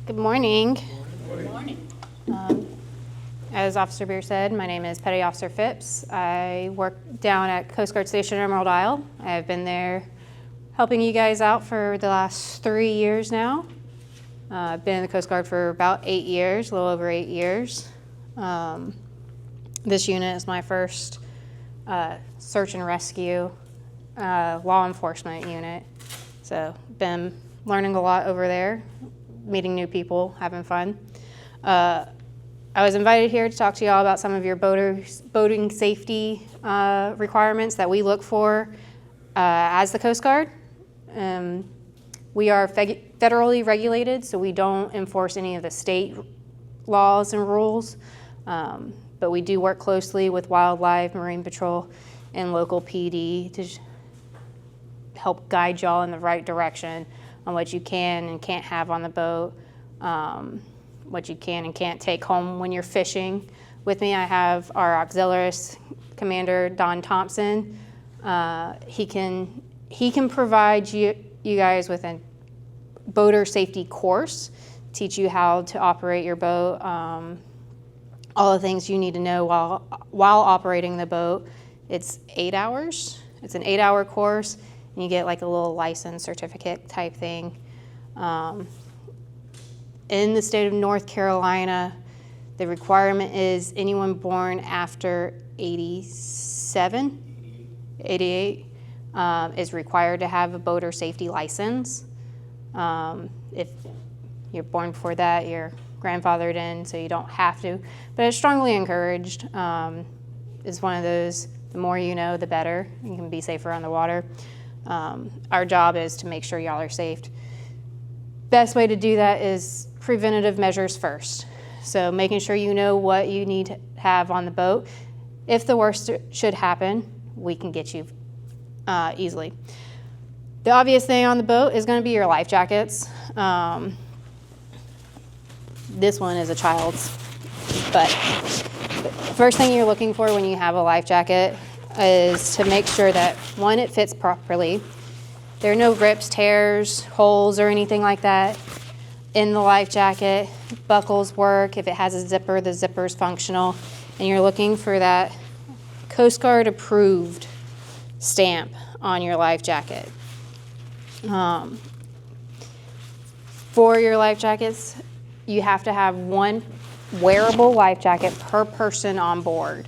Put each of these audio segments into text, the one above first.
Good morning. Good morning. As Officer Beer said, my name is Petty Officer Phipps. I work down at Coast Guard Station Emerald Isle. I've been there helping you guys out for the last 3 years now. I've been in the Coast Guard for about 8 years, a little over 8 years. This unit is my first search and rescue law enforcement unit. So been learning a lot over there, meeting new people, having fun. I was invited here to talk to y'all about some of your boating safety requirements that we look for as the Coast Guard. We are federally regulated, so we don't enforce any of the state laws and rules, but we do work closely with Wildlife, Marine Patrol, and local PD to help guide y'all in the right direction on what you can and can't have on the boat, what you can and can't take home when you're fishing. With me, I have our auxiliarist commander, Don Thompson. He can provide you guys with a boater safety course, teach you how to operate your boat, all the things you need to know while operating the boat. It's 8 hours. It's an 8-hour course, and you get like a little license certificate type thing. In the state of North Carolina, the requirement is anyone born after 88 is required to have a boater safety license. If you're born before that, you're grandfathered in, so you don't have to. But it's strongly encouraged. It's one of those, the more you know, the better. You can be safer on the water. Our job is to make sure y'all are safe. Best way to do that is preventative measures first. So making sure you know what you need to have on the boat. If the worst should happen, we can get you easily. The obvious thing on the boat is going to be your life jackets. This one is a child's, but the first thing you're looking for when you have a life jacket is to make sure that, one, it fits properly. There are no rips, tears, holes, or anything like that in the life jacket. Buckles work. If it has a zipper, the zipper is functional. And you're looking for that Coast Guard approved stamp on your life jacket. For your life jackets, you have to have one wearable life jacket per person on board.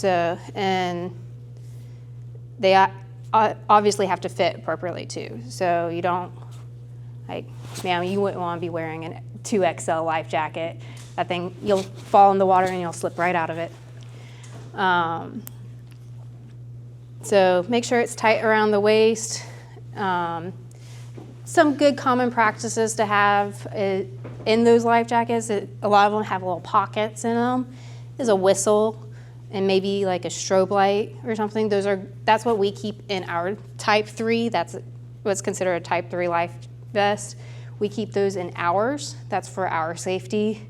And they obviously have to fit appropriately too. So you don't, you wouldn't want to be wearing a 2XL life jacket. That thing, you'll fall in the water and you'll slip right out of it. So make sure it's tight around the waist. Some good common practices to have in those life jackets, a lot of them have little pockets in them, is a whistle and maybe like a strobe light or something. That's what we keep in our Type 3. That's what's considered a Type 3 life vest. We keep those in ours. That's for our safety,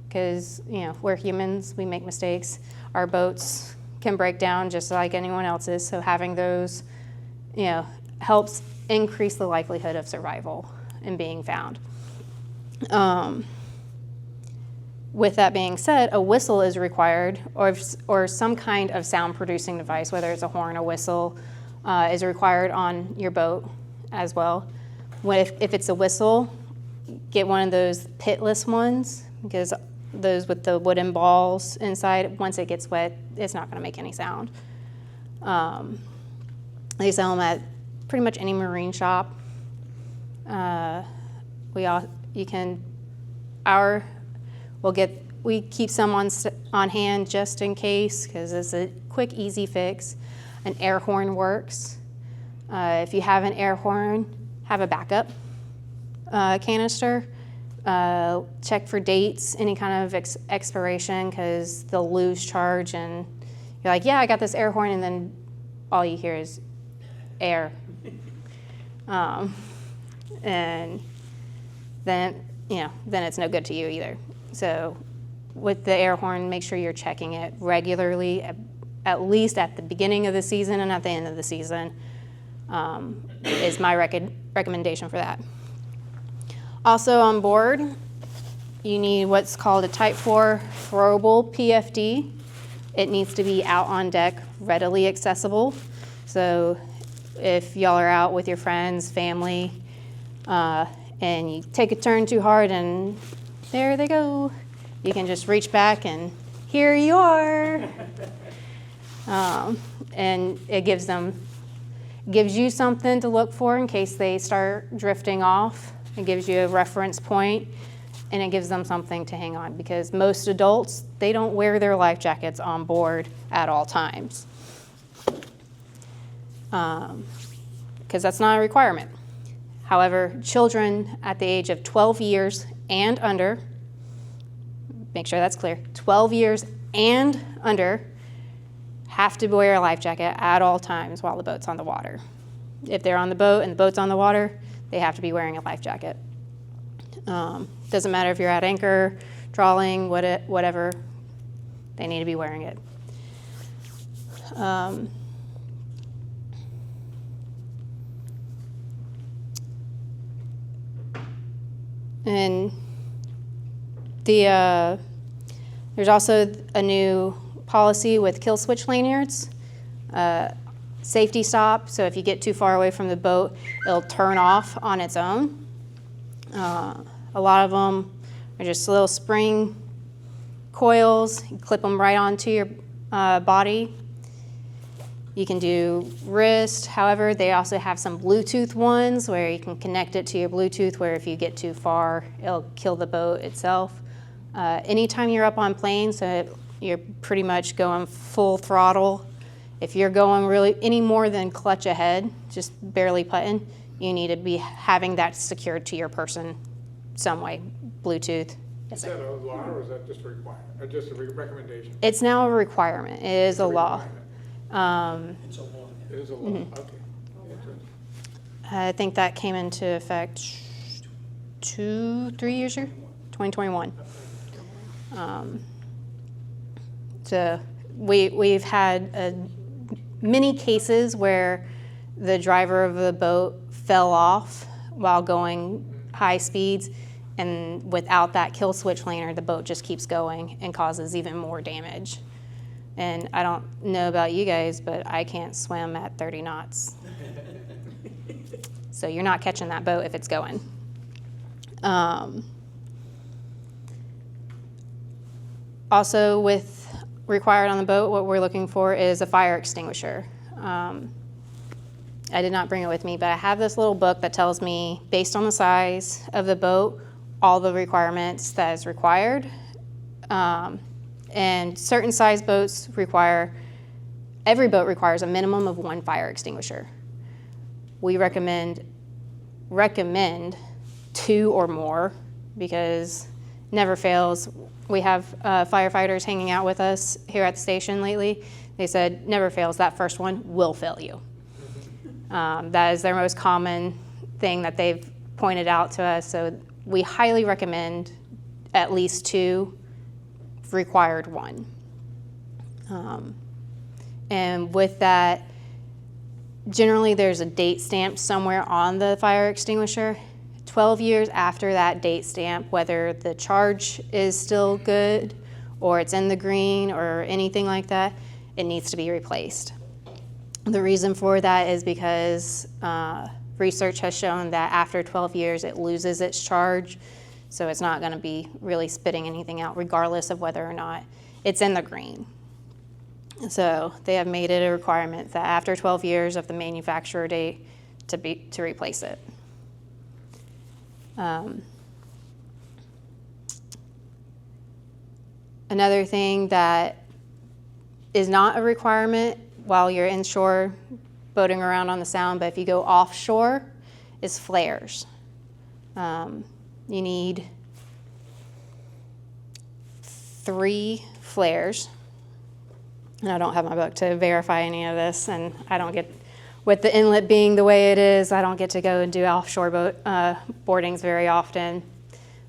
because we're humans, we make mistakes. Our boats can break down just like anyone else's, so having those helps increase the likelihood of survival and being found. With that being said, a whistle is required, or some kind of sound-producing device, whether it's a horn or whistle, is required on your boat as well. If it's a whistle, get one of those pitless ones, because those with the wooden balls inside, once it gets wet, it's not going to make any sound. They sell them at pretty much any marine shop. We keep some on hand just in case, because it's a quick, easy fix. An air horn works. If you have an air horn, have a backup canister. Check for dates, any kind of expiration, because they'll lose charge, and you're like, yeah, I got this air horn, and then all you hear is air. And then it's no good to you either. So with the air horn, make sure you're checking it regularly, at least at the beginning of the season and at the end of the season. is my recommendation for that. Also on board, you need what's called a Type 4 throwable PFD. It needs to be out on deck, readily accessible. So if y'all are out with your friends, family, and you take a turn too hard and there they go, you can just reach back and here you are. And it gives you something to look for in case they start drifting off. It gives you a reference point, and it gives them something to hang on, because most adults, they don't wear their life jackets on board at all times, because that's not a requirement. However, children at the age of 12 years and under, make sure that's clear, 12 years and under have to wear a life jacket at all times while the boat's on the water. If they're on the boat and the boat's on the water, they have to be wearing a life jacket. Doesn't matter if you're at anchor, trawling, whatever, they need to be wearing it. And there's also a new policy with kill switch lanyards, safety stop. So if you get too far away from the boat, it'll turn off on its own. A lot of them are just little spring coils. You clip them right onto your body. You can do wrist. However, they also have some Bluetooth ones where you can connect it to your Bluetooth, where if you get too far, it'll kill the boat itself. Anytime you're up on planes, so you're pretty much going full throttle. If you're going really any more than clutch ahead, just barely putting, you need to be having that secured to your person some way, Bluetooth. Is that a law, or is that just a requirement, or just a recommendation? It's now a requirement. It is a law. It's a law. It is a law, Mm-hmm. okay. I think that came into effect 2-3 years ago, 2021. So we've had many cases where the driver of the boat fell off while going high speeds, and without that kill switch lanyard, the boat just keeps going and causes even more damage. And I don't know about you guys, but I can't swim at 30 knots. So you're not catching that boat if it's going. Also, with required on the boat, what we're looking for is a fire extinguisher. I did not bring it with me, but I have this little book that tells me, based on the size of the boat, all the requirements that is required. And certain size boats every boat requires a minimum of 1 fire extinguisher. We recommend 2 or more, because never fails. We have firefighters hanging out with us here at the station lately. They said, never fails, that first one will fail you. That is their most common thing that they've pointed out to us. So we highly recommend at least 2, required 1. And with that, generally there's a date stamp somewhere on the fire extinguisher. 12 years after that date stamp, whether the charge is still good or it's in the green or anything like that, it needs to be replaced. The reason for that is because research has shown that after 12 years it loses its charge, so it's not going to be really spitting anything out regardless of whether or not it's in the green. So they have made it a requirement that after 12 years of the manufacturer date to replace it. Another thing that is not a requirement while you're inshore boating around on the Sound, but if you go offshore, is flares. You need 3 flares. And I don't have my book to verify any of this, and I don't get, with the inlet being the way it is, I don't get to go and do offshore boat boardings very often.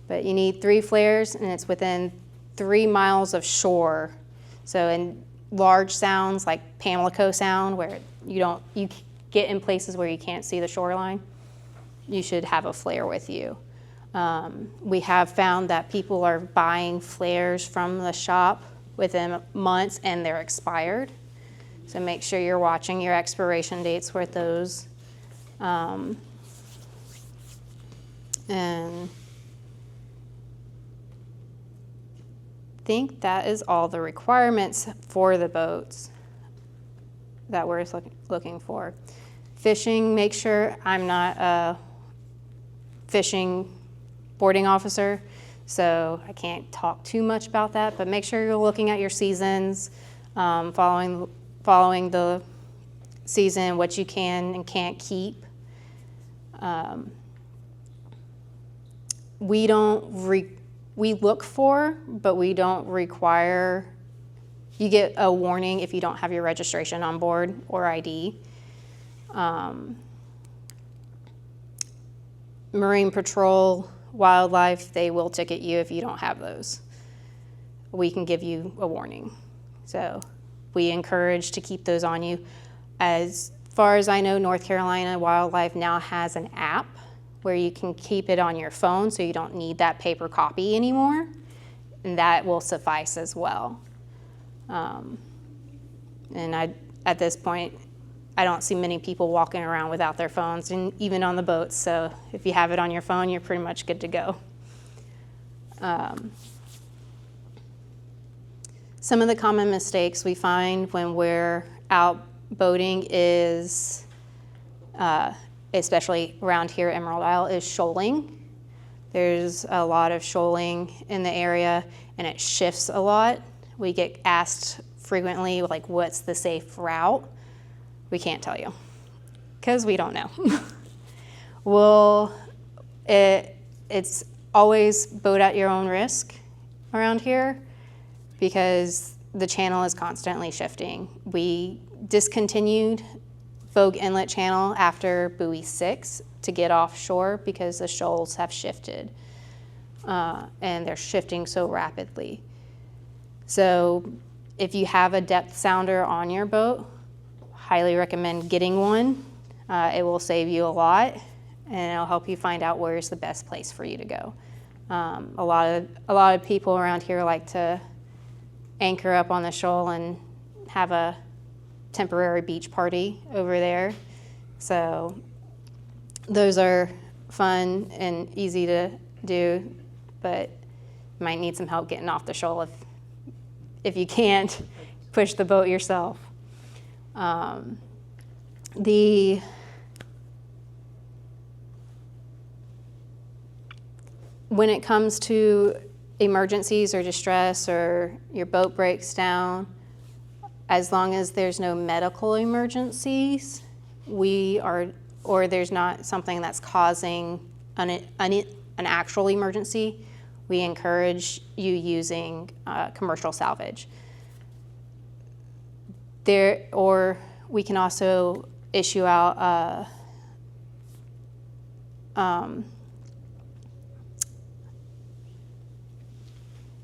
But you need 3 flares, and it's within 3 miles of shore. So in large sounds like Pamlico Sound, where get in places where you can't see the shoreline, you should have a flare with you. We have found that people are buying flares from the shop within months and they're expired. So make sure you're watching your expiration dates with those. And I think that is all the requirements for the boats that we're looking for. Fishing, make sure I'm not a fishing boarding officer, so I can't talk too much about that, but make sure you're looking at your seasons, following the season, what you can and can't keep. We look for, but we don't require. You get a warning if you don't have your registration on board or ID. Marine Patrol, Wildlife, they will ticket you if you don't have those. We can give you a warning. So we encourage to keep those on you. As far as I know, North Carolina Wildlife now has an app where you can keep it on your phone so you don't need that paper copy anymore, and that will suffice as well. And at this point, I don't see many people walking around without their phones, and even on the boats, so if you have it on your phone, you're pretty much good to go. Some of the common mistakes we find when we're out boating is, especially around here at Emerald Isle, is shoaling. There's a lot of shoaling in the area, and it shifts a lot. We get asked frequently, like, what's the safe route? We can't tell you, because we don't know. It's always boat at your own risk around here, because the channel is constantly shifting. We discontinued Vogue Inlet Channel after buoy 6 to get offshore because the shoals have shifted, and they're shifting so rapidly. So if you have a depth sounder on your boat, highly recommend getting one. It will save you a lot, and it'll help you find out where's the best place for you to go. A lot of people around here like to anchor up on the shoal and have a temporary beach party over there. So those are fun and easy to do, but you might need some help getting off the shoal if you can't push the boat yourself. When it comes to emergencies or distress or your boat breaks down, as long as there's no medical emergencies, or there's not something that's causing an actual emergency, we encourage you using commercial salvage. Or we can also issue out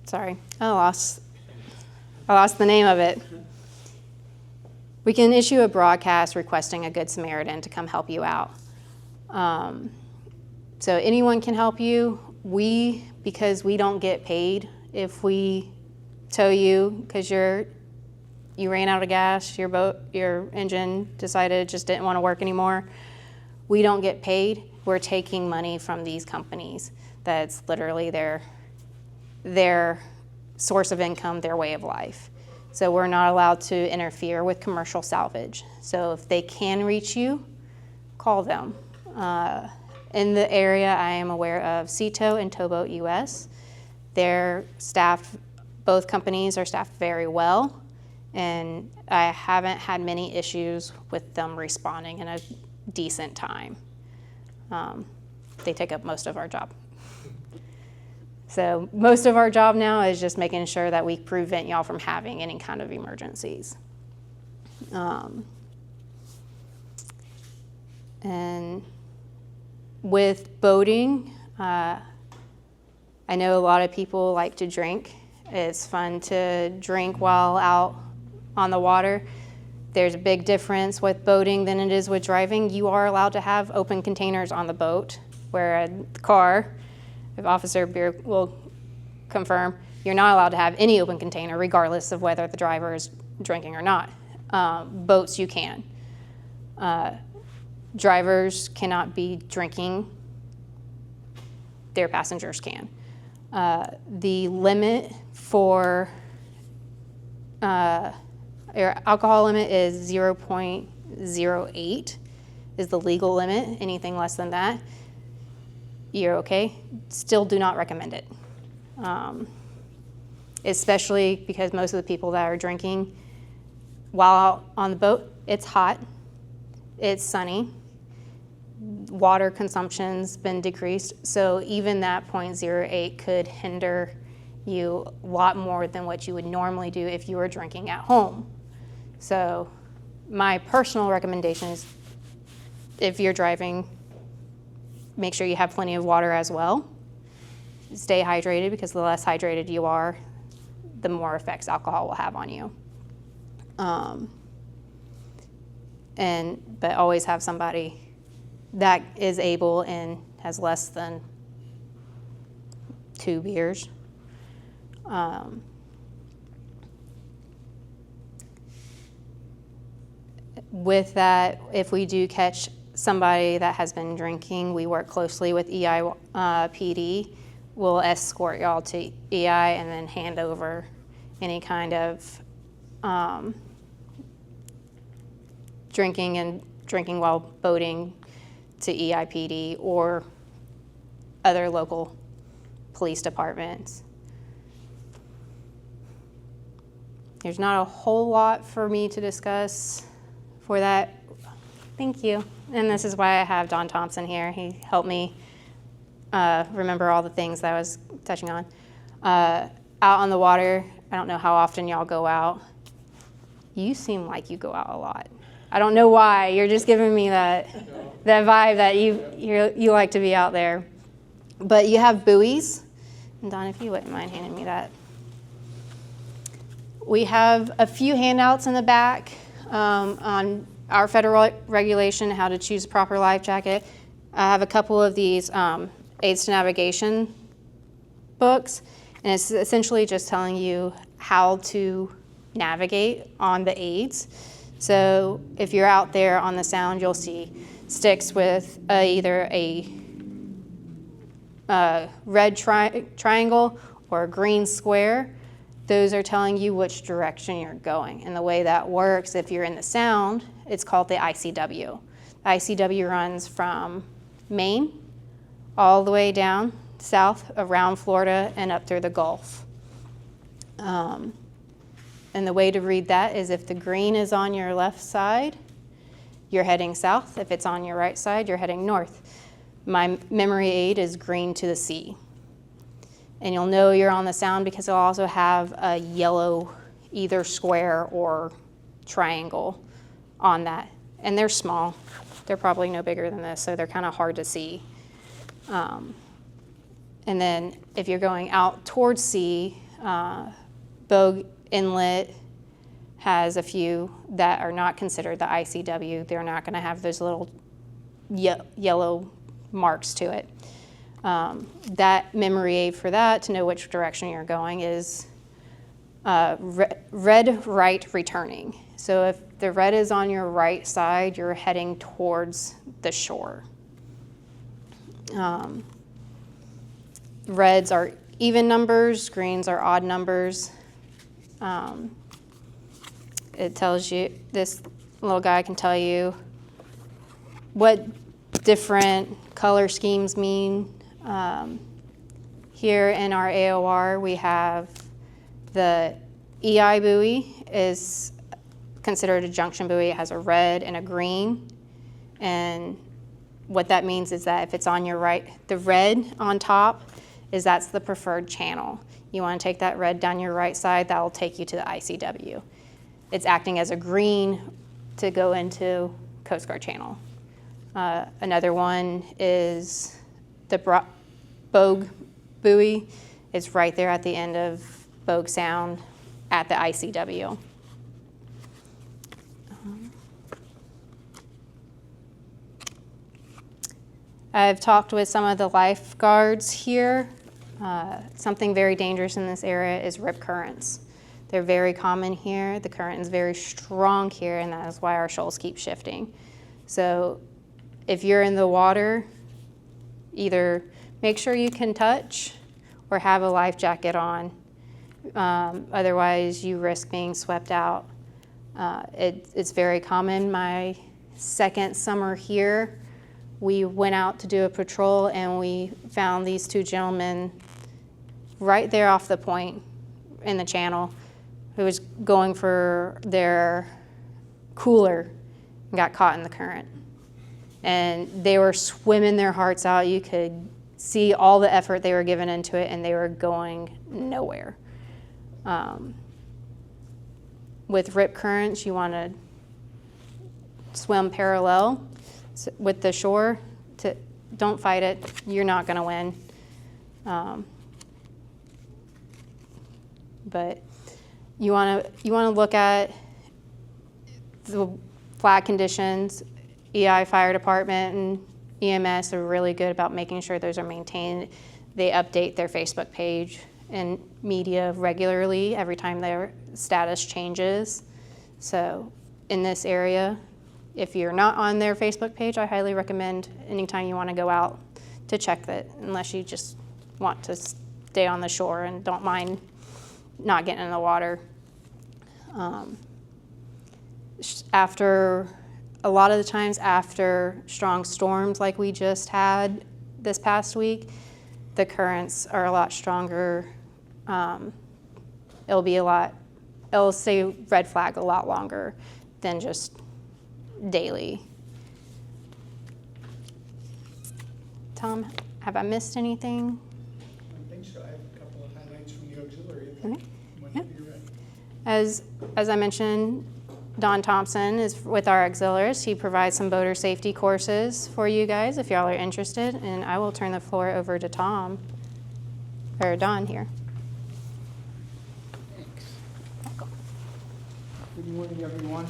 sorry, I lost the name of it. We can issue a broadcast requesting a Good Samaritan to come help you out. So anyone can help you. Because we don't get paid if we tow you because you ran out of gas, your engine decided it just didn't want to work anymore. We don't get paid. We're taking money from these companies. That's literally their source of income, their way of life. So we're not allowed to interfere with commercial salvage. So if they can reach you, call them. In the area, I am aware of Seatow and Towboat US. They're staffed, both companies are staffed very well, and I haven't had many issues with them responding in a decent time. They take up most of our job. So most of our job now is just making sure that we prevent y'all from having any kind of emergencies. And with boating, I know a lot of people like to drink. It's fun to drink while out on the water. There's a big difference with boating than it is with driving. You are allowed to have open containers on the boat, where the car, if Officer Beer will confirm, you're not allowed to have any open container regardless of whether the driver is drinking or not. Boats you can. Drivers cannot be drinking, their passengers can. The limit for your alcohol limit is 0.08 is the legal limit. Anything less than that, you're okay. Still do not recommend it. Especially because most of the people that are drinking while out on the boat, it's hot, it's sunny, water consumption's been decreased, so even that 0.08 could hinder you a lot more than what you would normally do if you were drinking at home. So my personal recommendation is, if you're driving, make sure you have plenty of water as well. Stay hydrated, because the less hydrated you are, the more effects alcohol will have on you. But always have somebody that is able and has less than 2 beers. With that, if we do catch somebody that has been drinking, we work closely with PD. We'll escort y'all to EI and then hand over any kind of drinking while boating to EIPD or other local police departments. There's not a whole lot for me to discuss for that. Thank you. And this is why I have Don Thompson here. He helped me remember all the things that I was touching on. Out on the water, I don't know how often y'all go out. You seem like you go out a lot. I don't know why. You're just giving me that vibe that you like to be out there. But you have buoys. And Don, if you wouldn't mind handing me that. We have a few handouts in the back on our federal regulation, how to choose a proper life jacket. I have a couple of these aids to navigation books, and it's essentially just telling you how to navigate on the aids. So if you're out there on the Sound, you'll see sticks with either a red triangle or a green square. Those are telling you which direction you're going. And the way that works, if you're in the Sound, it's called the ICW. The ICW runs from Maine all the way down south around Florida and up through the Gulf. And the way to read that is, if the green is on your left side, you're heading south. If it's on your right side, you're heading north. My memory aid is green to the sea. And you'll know you're on the Sound because it'll also have a yellow either square or triangle on that. And they're small. They're probably no bigger than this, so they're kind of hard to see. And then if you're going out towards sea, Bogue Inlet has a few that are not considered the ICW. They're not going to have those little yellow marks to it. That memory aid for that, to know which direction you're going, is red right returning. So if the red is on your right side, you're heading towards the shore. Reds are even numbers, greens are odd numbers. It tells you, this little guy can tell you what different color schemes mean. Here in our AOR, we have the EI buoy is considered a junction buoy. It has a red and a green. And what that means is that if it's on your right, the red on top that's the preferred channel. You want to take that red down your right side, that will take you to the ICW. It's acting as a green to go into Coast Guard channel. Another one is the Bogue buoy. It's right there at the end of Bogue Sound at the ICW. I've talked with some of the lifeguards here. Something very dangerous in this area is rip currents. They're very common here. The current is very strong here, and that is why our shoals keep shifting. So if you're in the water, either make sure you can touch or have a life jacket on. Otherwise, you risk being swept out. It's very common. My second summer here, we went out to do a patrol and we found these two gentlemen right there off the point in the channel who was going for their cooler and got caught in the current. And they were swimming their hearts out. You could see all the effort they were giving into it, and they were going nowhere. With rip currents, you want to swim parallel with the shore. Don't fight it. You're not going to win. But you want to look at the flag conditions. EI Fire Department and EMS are really good about making sure those are maintained. They update their Facebook page and media regularly every time their status changes. So in this area, if you're not on their Facebook page, I highly recommend anytime you want to go out to check that, unless you just want to stay on the shore and don't mind not getting in the water. A lot of the times after strong storms like we just had this past week, the currents are a lot stronger. It'll stay red flag a lot longer than just daily. Tom, have I missed anything? I don't think so. I have a couple of highlights from the auxiliary. Okay. Whenever you're ready. As I mentioned, Don Thompson is with our auxiliaries. He provides some boater safety courses for you guys if y'all are interested, and I will turn the floor over to Don here. Thanks. Good morning, everyone.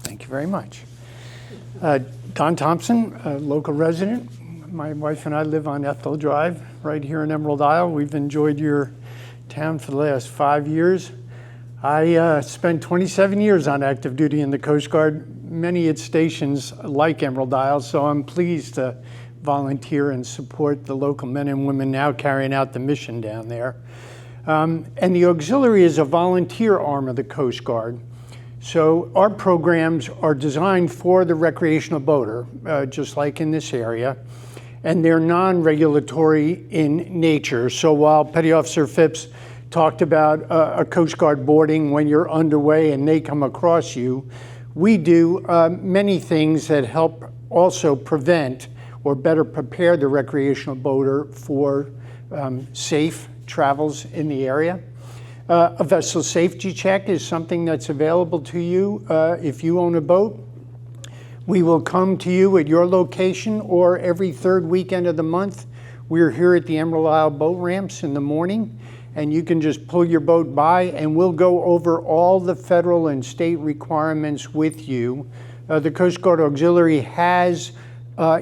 Thank you very much. Don Thompson, a local resident. My wife and I live on Ethel Drive right here in Emerald Isle. We've enjoyed your town for the last 5 years. I spent 27 years on active duty in the Coast Guard, many at stations like Emerald Isle, so I'm pleased to volunteer and support the local men and women now carrying out the mission down there. And the auxiliary is a volunteer arm of the Coast Guard. So our programs are designed for the recreational boater, just like in this area, and they're non-regulatory in nature. So while Petty Officer Phipps talked about a Coast Guard boarding when you're underway and they come across you, we do many things that help also prevent or better prepare the recreational boater for safe travels in the area. A vessel safety check is something that's available to you if you own a boat. We will come to you at your location, or every third weekend of the month. We're here at the Emerald Isle boat ramps in the morning, and you can just pull your boat by and we'll go over all the federal and state requirements with you. The Coast Guard Auxiliary has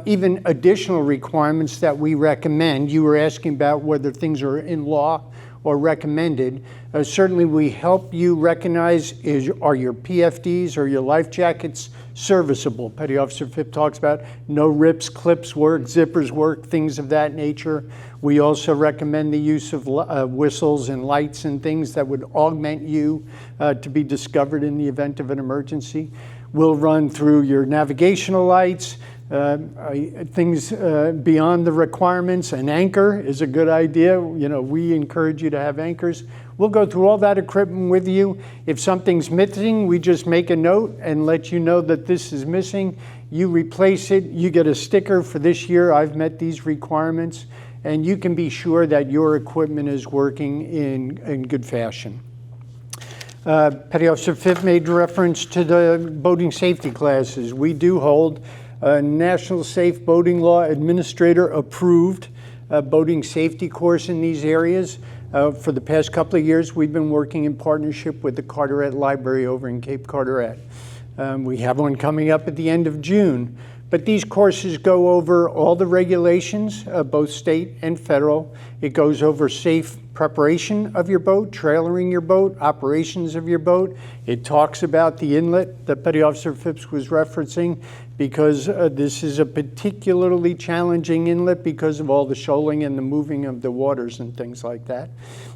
even additional requirements that we recommend. You were asking about whether things are in law or recommended. Certainly we help you recognize, are your PFDs or your life jackets serviceable? Petty Officer Phipp talks about no rips, clips work, zippers work, things of that nature. We also recommend the use of whistles and lights and things that would augment you to be discovered in the event of an emergency. We'll run through your navigational lights, things beyond the requirements. An anchor is a good idea. You know, we encourage you to have anchors. We'll go through all that equipment with you. If something's missing, we just make a note and let you know that this is missing. You replace it, you get a sticker for this year. I've met these requirements, and you can be sure that your equipment is working in good fashion. Petty Officer Phipp made reference to the boating safety classes. We do hold a National Safe Boating Law Administrator approved boating safety course in these areas. For the past couple of years, we've been working in partnership with the Carteret Library over in Cape Carteret. We have one coming up at the end of June. But these courses go over all the regulations, both state and federal. It goes over safe preparation of your boat, trailering your boat, operations of your boat. It talks about the inlet that Petty Officer Phipps was referencing, because this is a particularly challenging inlet because of all the shoaling and the moving of the waters and things like that.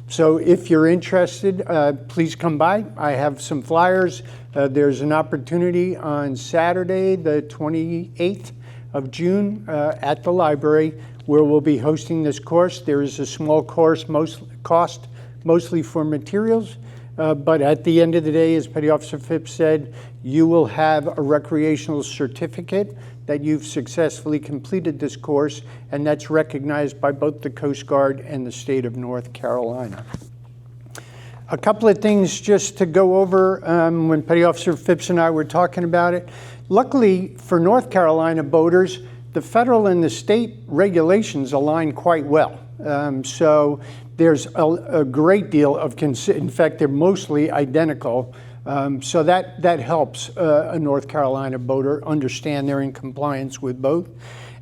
So if you're interested, please come by. I have some flyers. There's an opportunity on Saturday, the 28th of June at the library, where we'll be hosting this course. There is a small course, mostly for materials, but at the end of the day, as Petty Officer Phipps said, you will have a recreational certificate that you've successfully completed this course, and that's recognized by both the Coast Guard and the state of North Carolina. A couple of things just to go over when Petty Officer Phipps and I were talking about it. Luckily for North Carolina boaters, the federal and the state regulations align quite well. So there's a great deal of, in fact, they're mostly identical. So that helps a North Carolina boater understand they're in compliance with both.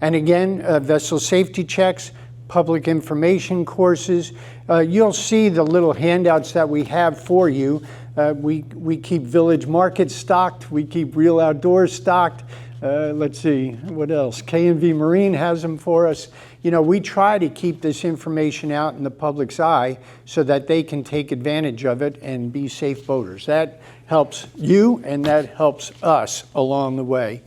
And again, vessel safety checks, public information courses. You'll see the little handouts that we have for you. We keep Village Market stocked. We keep Real Outdoors stocked. Let's see, what else? K&V Marine has them for us. You know, we try to keep this information out in the public's eye so that they can take advantage of it and be safe boaters. That helps you and that helps us along the way.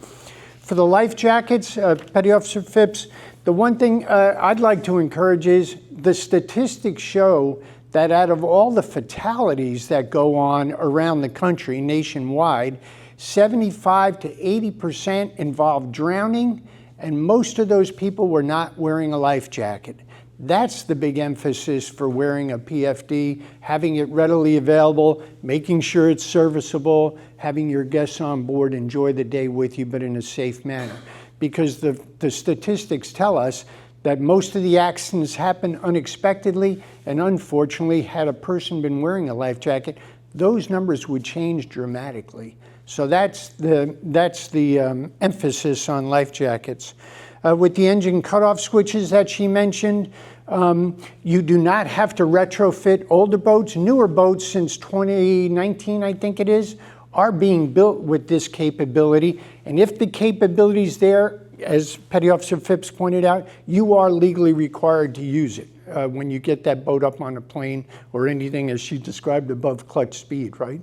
For the life jackets, Petty Officer Phipps, the one thing I'd like to encourage is the statistics show that out of all the fatalities that go on around the country nationwide, 75 to 80% involve drowning, and most of those people were not wearing a life jacket. That's the big emphasis for wearing a PFD, having it readily available, making sure it's serviceable, having your guests on board enjoy the day with you, but in a safe manner. Because the statistics tell us that most of the accidents happen unexpectedly, and unfortunately, had a person been wearing a life jacket, those numbers would change dramatically. So that's the emphasis on life jackets. With the engine cutoff switches that she mentioned, you do not have to retrofit older boats. Newer boats since 2019, I think it is, are being built with this capability. And if the capability is there, as Petty Officer Phipps pointed out, you are legally required to use it when you get that boat up on a plane or anything, as she described, above clutch speed, right?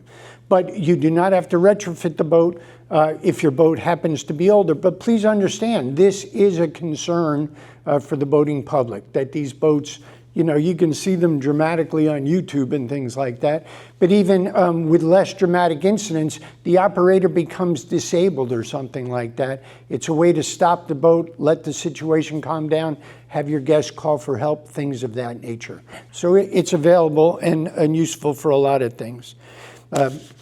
But you do not have to retrofit the boat if your boat happens to be older. But please understand, this is a concern for the boating public, that these boats, you know, you can see them dramatically on YouTube and things like that. But even with less dramatic incidents, the operator becomes disabled or something like that. It's a way to stop the boat, let the situation calm down, have your guests call for help, things of that nature. So it's available and useful for a lot of things.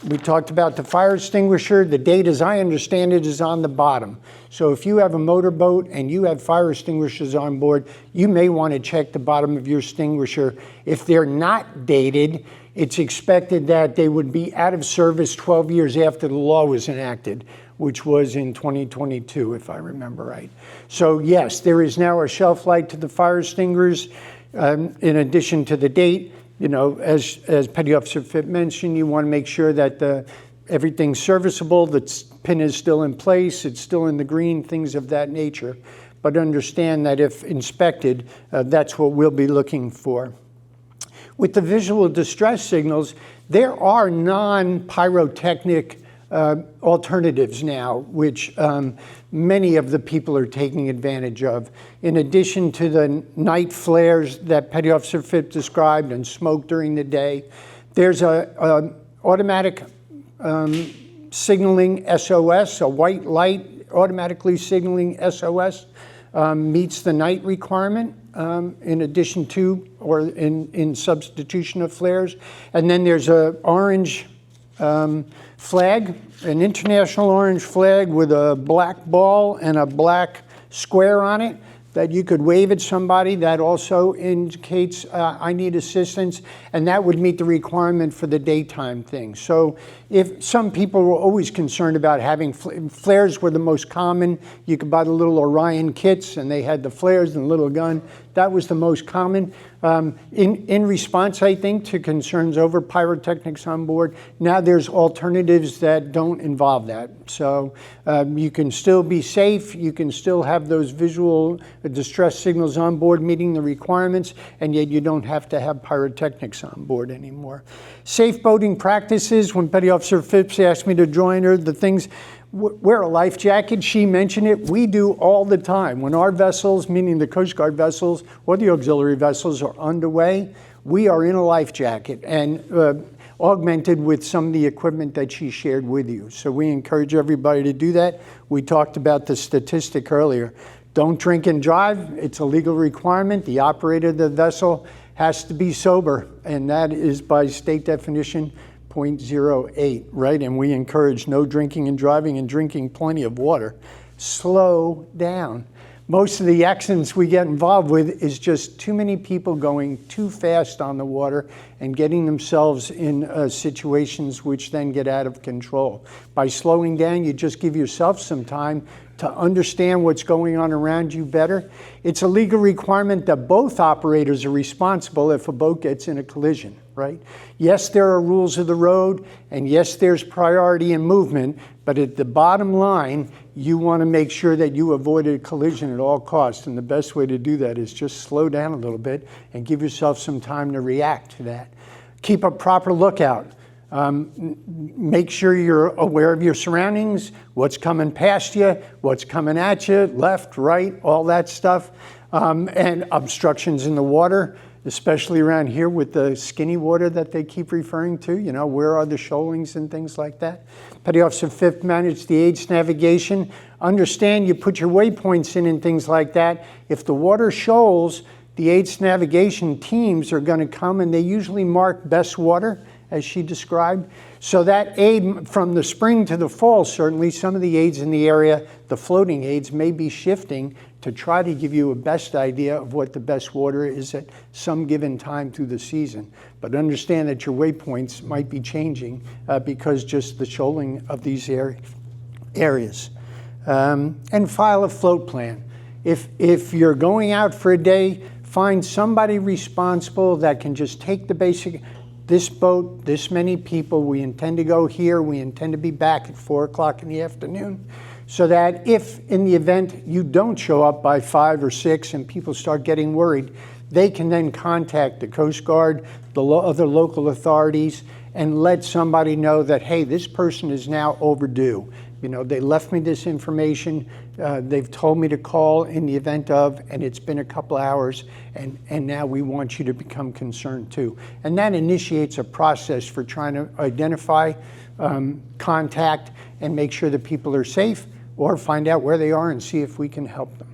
We talked about the fire extinguisher. The date, as I understand it, is on the bottom. So if you have a motorboat and you have fire extinguishers on board, you may want to check the bottom of your extinguisher. If they're not dated, it's expected that they would be out of service 12 years after the law was enacted, which was in 2022, if I remember right. So yes, there is now a shelf life to the fire extinguishers in addition to the date. You know, as Petty Officer Phipps mentioned, you want to make sure that everything's serviceable, the pin is still in place, it's still in the green, things of that nature. But understand that if inspected, that's what we'll be looking for. With the visual distress signals, there are non-pyrotechnic alternatives now, which many of the people are taking advantage of. In addition to the night flares that Petty Officer Phipps described and smoke during the day, there's a automatic signaling SOS, a white light automatically signaling SOS, meets the night requirement in addition to or in substitution of flares. And then there's an orange flag, an international orange flag with a black ball and a black square on it. that you could wave at somebody. That also indicates I need assistance, and that would meet the requirement for the daytime thing. So if some people were always concerned about having flares were the most common. You could buy the little Orion kits, and they had the flares and the little gun. That was the most common. In response, I think, to concerns over pyrotechnics on board, now there's alternatives that don't involve that. So you can still be safe, you can still have those visual distress signals on board meeting the requirements, and yet you don't have to have pyrotechnics on board anymore. Safe boating practices, when Petty Officer Phipps asked me to join her, the things, wear a life jacket, she mentioned it, we do all the time. When our vessels, meaning the Coast Guard vessels or the auxiliary vessels, are underway, we are in a life jacket and augmented with some of the equipment that she shared with you. So we encourage everybody to do that. We talked about the statistic earlier. Don't drink and drive, it's a legal requirement. The operator of the vessel has to be sober, and that is by state definition 0.08, right? And we encourage no drinking and driving and drinking plenty of water. Slow down. Most of the accidents we get involved with is just too many people going too fast on the water and getting themselves in situations which then get out of control. By slowing down, you just give yourself some time to understand what's going on around you better. It's a legal requirement that both operators are responsible if a boat gets in a collision, right? Yes, there are rules of the road, and yes, there's priority in movement, but at the bottom line, you want to make sure that you avoid a collision at all costs, and the best way to do that is just slow down a little bit and give yourself some time to react to that. Keep a proper lookout. Make sure you're aware of your surroundings, what's coming past you, what's coming at you, left, right, all that stuff, and obstructions in the water, especially around here with the skinny water that they keep referring to. You know, where are the shoalings and things like that? Petty Officer Fifth managed the aids navigation. Understand you put your waypoints in and things like that. If the water shoals, the aids navigation teams are going to come, and they usually mark best water, as she described. So that aid from the spring to the fall, certainly some of the aids in the area, the floating aids, may be shifting to try to give you a best idea of what the best water is at some given time through the season. But understand that your waypoints might be changing because just the shoaling of these areas. And file a float plan. If you're going out for a day, find somebody responsible that can just take the basic, this boat, this many people, we intend to go here, we intend to be back at 4 o'clock in the afternoon, so that if in the event you don't show up by 5 or 6 and people start getting worried, they can then contact the Coast Guard, the other local authorities, and let somebody know that, hey, this person is now overdue. You know, they left me this information, they've told me to call in the event of, and it's been a couple hours, and now we want you to become concerned too. And that initiates a process for trying to identify, contact, and make sure that people are safe, or find out where they are and see if we can help them.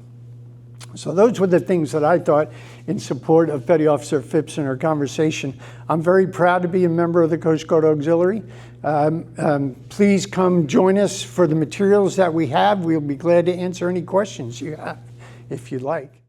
So those were the things that I thought in support of Petty Officer Phipps in our conversation. I'm very proud to be a member of the Coast Guard Auxiliary. Please come join us for the materials that we have. We'll be glad to answer any questions you have if you'd like.